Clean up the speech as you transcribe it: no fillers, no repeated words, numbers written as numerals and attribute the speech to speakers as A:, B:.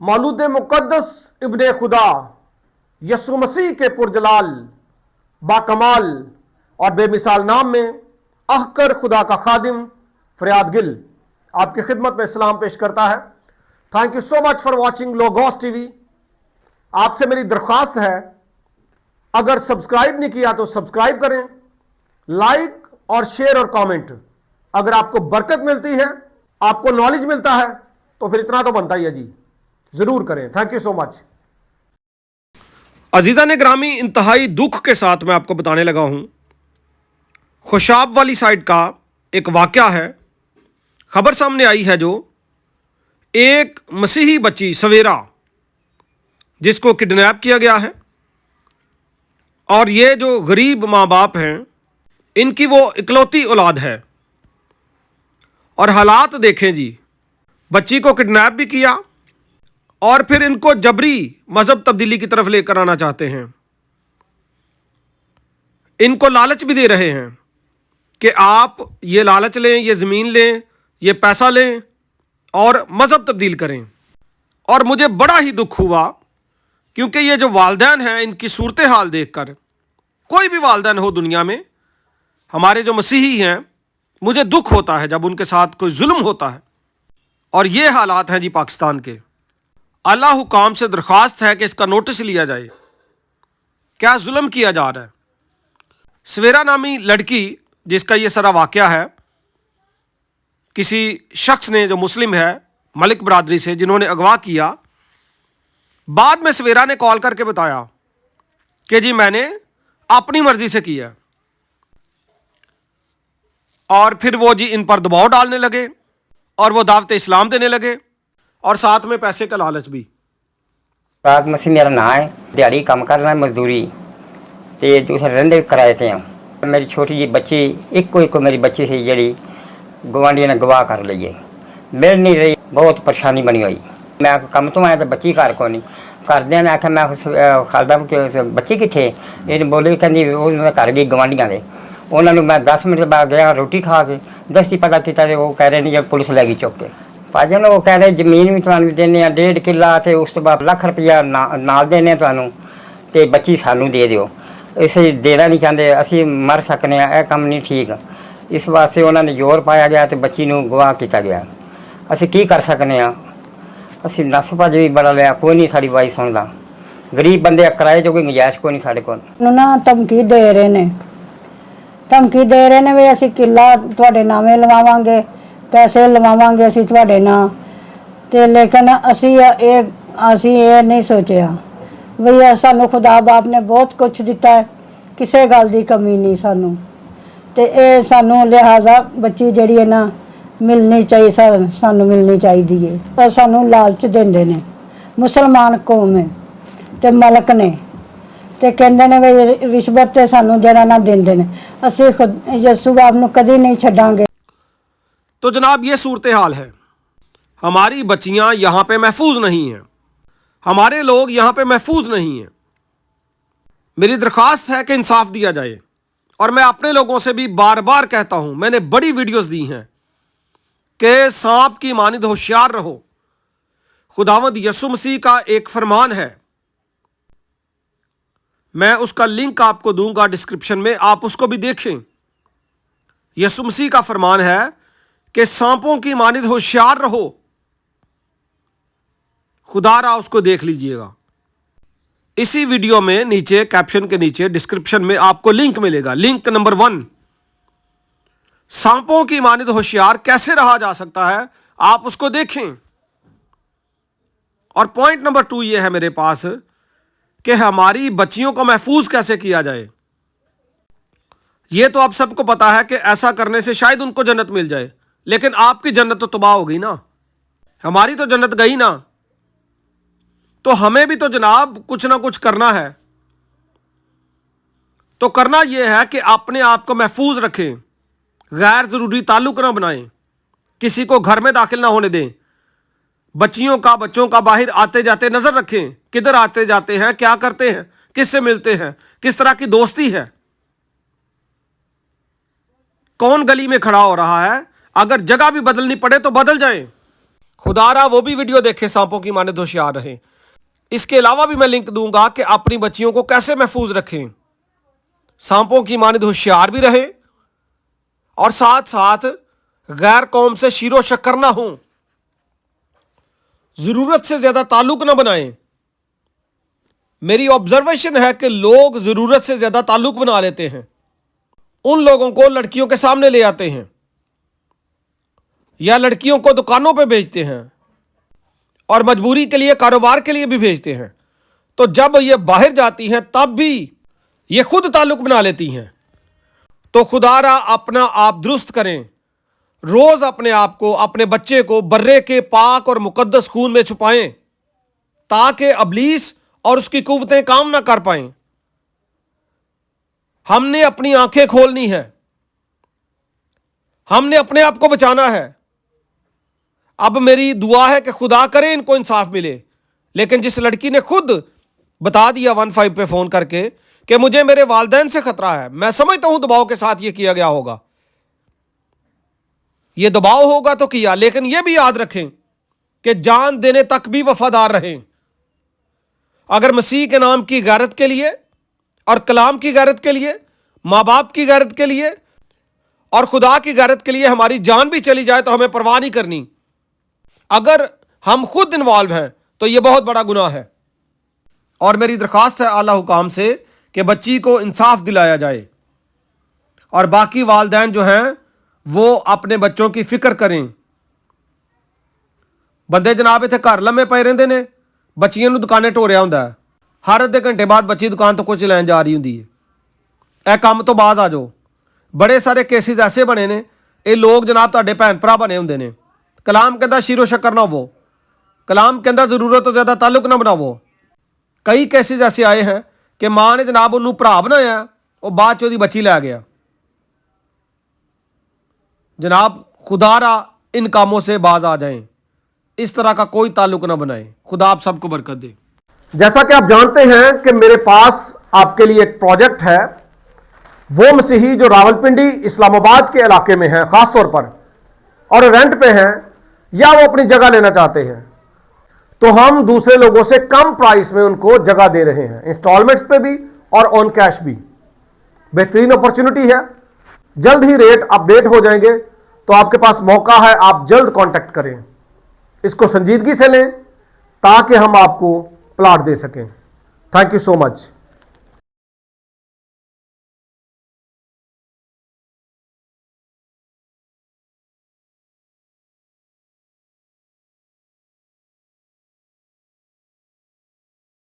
A: मौलूद मुक़द्दस इब्ने खुदा यसु मसीह के पुरजलाल बाकमाल और बेमिसाल नाम में अहकर खुदा का खादिम फरियाद गिल आपकी खिदमत में इस्लाम पेश करता है। Thank you so much for watching logos TV. आपसे मेरी दरख्वास्त है, अगर सब्सक्राइब नहीं किया तो सब्सक्राइब करें, लाइक और शेयर और कमेंट। अगर आपको बरकत मिलती है, आपको नॉलेज मिलता है, तो फिर इतना तो बनता ही है जी, जरूर करें। Thank you so much.
B: Aziza ने ग्रामी, इंतहाई दुख के साथ मैं आपको बताने लगा हूँ, खुशाब वाली साइड का एक वाक़या है। खबर सामने आई है जो एक मसीही बच्ची सवेरा जिसको किडनैप किया गया है, और ये जो गरीब माँ बाप हैं इनकी वो इकलौती औलाद है। और हालात देखें जी, बच्ची को किडनैप भी किया और फिर इनको जबरी मज़हब तब्दीली की तरफ लेकर आना चाहते हैं। इनको लालच भी दे रहे हैं कि आप ये लालच लें, ये ज़मीन लें, ये पैसा लें और मज़हब तब्दील करें। और मुझे बड़ा ही दुख हुआ, क्योंकि ये जो वालिदैन हैं इनकी सूरत हाल देखकर, कोई भी वालिदैन हो दुनिया में, हमारे जो मसीही हैं, मुझे दुख होता है जब उनके साथ कोई जुल्म होता है। और ये हालात हैं जी पाकिस्तान के। अल्लाह हुकाम से दरख्वास्त है कि इसका नोटिस लिया जाए, क्या जुल्म किया जा रहा है। सवेरा नामी लड़की जिसका ये सारा वाक़या है, किसी शख्स ने जो मुस्लिम है मलिक बरादरी से, जिन्होंने अगवा किया, बाद में सवेरा ने कॉल करके बताया कि जी मैंने अपनी मर्जी से किया। और फिर वो जी इन पर दबाव डालने लगे और वो दावत इस्लाम देने लगे और साथ में पैसे का लालच भी।
C: राग मसीह मेरा नाम है, दिहाड़ी काम करना मजदूरी ते दूसरे रंधे कराए थे। मेरी छोटी जी बच्ची एक मेरी बच्ची थी जी गवांढियों ने गवाह कर ली है, मिल नहीं रही, बहुत परेशानी बनी हुई। मैं कम तो आया तो बच्ची घर को नहीं करदे ने आख्या, मैं खालदा कि बच्ची कितने, ये बोले कहती घर गई गवांढियों के। उन्होंने मैं 10 मिनट बाद गया रोटी खा के, दस्ती पता किया तो वो कह रहे नहीं जब पुलिस लैगी चुक के। भाजन वो कह रहे जमीन भी तुहानू देने 1.5 किला ते उस तो बाद लाख रुपया नाल देने तुहानू ते बच्ची सानू दे दिओ। इसे देना नहीं चाहते, असी मर सकने, यह काम नहीं ठीक। इस वास्ते उन्होंने जोर पाया गया तो बच्ची नू गवाह किया गया। असी की कर सकने, असी नस भज भी बड़ा लिया, कोई नहीं साड़ी बाई सुनता। गरीब बंदे किराए जो कोई गुंजाइश कोई नहीं साढ़े कोल।
D: ना धमकी दे रहे ने, धमकी दे रहे ने भी असी किला तुहाडे नामे लवावांगे, पैसे लवावांगे असी तुहाडे नां ते, लेकिन असी ये नहीं सोचिया भी सानू खुदा बाप ने बहुत कुछ दिता है, किसी गल की कमी नहीं सानू। ते ये सानू लिहाजा बच्ची जिहड़ी है ना मिलनी चाहिए, सानू मिलनी चाहिए है। पर सानू लालच देंदे ने, मुसलमान कौम है ते मलक ने ते कहंदे ने भी रिश्वत ते सानू जरा ना देंदे ने, असी खुद यसू बाप नू कदी नहीं छड्डांगे।
B: तो जनाब ये सूरत हाल है, हमारी बच्चियां यहाँ पे महफूज नहीं हैं, हमारे लोग यहाँ पे महफूज नहीं हैं। मेरी दरख्वास्त है कि इंसाफ दिया जाए। और मैं अपने लोगों से भी बार बार कहता हूँ, मैंने बड़ी वीडियोस दी हैं कि सांप की मानिंद होशियार रहो। खुदावंद यसु मसीह का एक फरमान है, मैं उसका लिंक आपको दूंगा डिस्क्रिप्शन में, आप उसको भी देखें। यसु मसीह का फरमान है कि सांपों की मानिंद होशियार रहो। खुदारा उसको देख लीजिएगा। इसी वीडियो में नीचे कैप्शन के नीचे डिस्क्रिप्शन में आपको लिंक मिलेगा। लिंक नंबर 1, सांपों की मानिंद होशियार कैसे रहा जा सकता है, आप उसको देखें। और पॉइंट नंबर 2 ये है मेरे पास कि हमारी बच्चियों को महफूज कैसे किया जाए। ये तो आप सबको पता है कि ऐसा करने से शायद उनको जन्नत मिल जाए, लेकिन आपकी जन्नत तो तबाह हो गई ना, हमारी तो जन्नत गई ना। तो हमें भी तो जनाब कुछ ना कुछ करना है। तो करना यह है कि अपने आप को महफूज रखें, गैर ज़रूरी ताल्लुक ना बनाएं, किसी को घर में दाखिल ना होने दें, बच्चों का बाहर आते जाते नज़र रखें, किधर आते जाते हैं, क्या करते हैं, किससे मिलते हैं, किस तरह की दोस्ती है, कौन गली में खड़ा हो रहा है। अगर जगह भी बदलनी पड़े तो बदल जाएं। खुदारा वो भी वीडियो देखें, सांपों की माने होशियार रहें। इसके अलावा भी मैं लिंक दूंगा कि अपनी बच्चियों को कैसे महफूज रखें, सांपों की माने होशियार भी रहें और साथ साथ गैर कौम से शीरो शक्कर ना हों, जरूरत से ज्यादा ताल्लुक ना बनाएं। मेरी ऑब्जर्वेशन है कि लोग जरूरत से ज्यादा ताल्लुक बना लेते हैं, उन लोगों को लड़कियों के सामने ले आते हैं या लड़कियों को दुकानों पे भेजते हैं और मजबूरी के लिए, कारोबार के लिए भी भेजते हैं। तो जब ये बाहर जाती हैं तब भी ये खुद ताल्लुक बना लेती हैं। तो खुदारा अपना आप दुरुस्त करें, रोज अपने आप को, अपने बच्चे को बर्रे के पाक और मुकद्दस खून में छुपाएं ताकि अबलीस और उसकी कुव्वतें काम ना कर पाएं। हमने अपनी आंखें खोलनी है, हमने अपने आप को बचाना है। अब मेरी दुआ है कि खुदा करे इनको इंसाफ मिले। लेकिन जिस लड़की ने खुद बता दिया 15 पे फोन करके कि मुझे मेरे वालिदैन से खतरा है, मैं समझता हूं दबाव के साथ ये किया गया होगा, ये दबाव होगा तो किया, लेकिन ये भी याद रखें कि जान देने तक भी वफादार रहें। अगर मसीह के नाम की गैरत के लिए और कलाम की गैरत के लिए, माँ बाप की गैरत के लिए और खुदा की गैरत के लिए हमारी जान भी चली जाए तो हमें परवाह नहीं करनी। अगर हम खुद इन्वॉल्व हैं तो यह बहुत बड़ा गुनाह है। और मेरी दरख्वास्त है आला हुकाम से कि बच्ची को इंसाफ दिलाया जाए और बाकी वालिदैन जो हैं वो अपने बच्चों की फिक्र करें। बंदे जनाब इत्थे घर लम्मे पए रहिंदे ने, बच्चियां नूं दुकाने ढोरिया हुंदा है, हर अद्धे घंटे बाद बच्ची दुकान तो कुछ लैन जा रही हुंदी है। काम तो बाज आ जाओ। बड़े सारे केसिस ऐसे बने ने, ये लोग जनाब तुहाडे भैन भरा बने हुंदे ने। कलाम कहता शीरो शक्कर ना होवो, कलाम कहता जरूरत तो ज़्यादा ताल्लुक ना बनावो। कई केसिस ऐसे आए हैं कि माँ ने जनाब उन्होंने भरा बनाया, वो बाद च ओहदी बच्ची लै गया। जनाब खुदारा इन कामों से बाज आ जाएं, इस तरह का कोई ताल्लुक ना बनाएं। खुदा आप सबको बरकत दे।
A: जैसा कि आप जानते हैं कि मेरे पास आपके लिए एक प्रोजेक्ट है, वो मसीही जो रावलपिंडी इस्लामाबाद के इलाके में हैं ख़ास तौर पर, और रेंट पे हैं या वो अपनी जगह लेना चाहते हैं, तो हम दूसरे लोगों से कम प्राइस में उनको जगह दे रहे हैं, इंस्टॉलमेंट्स पे भी और ऑन कैश भी। बेहतरीन अपॉर्चुनिटी है। जल्द ही रेट अपडेट हो जाएंगे, तो आपके पास मौका है, आप जल्द कांटेक्ट करें। इसको संजीदगी से लें ताकि हम आपको प्लाट दे सकें। Thank you so much.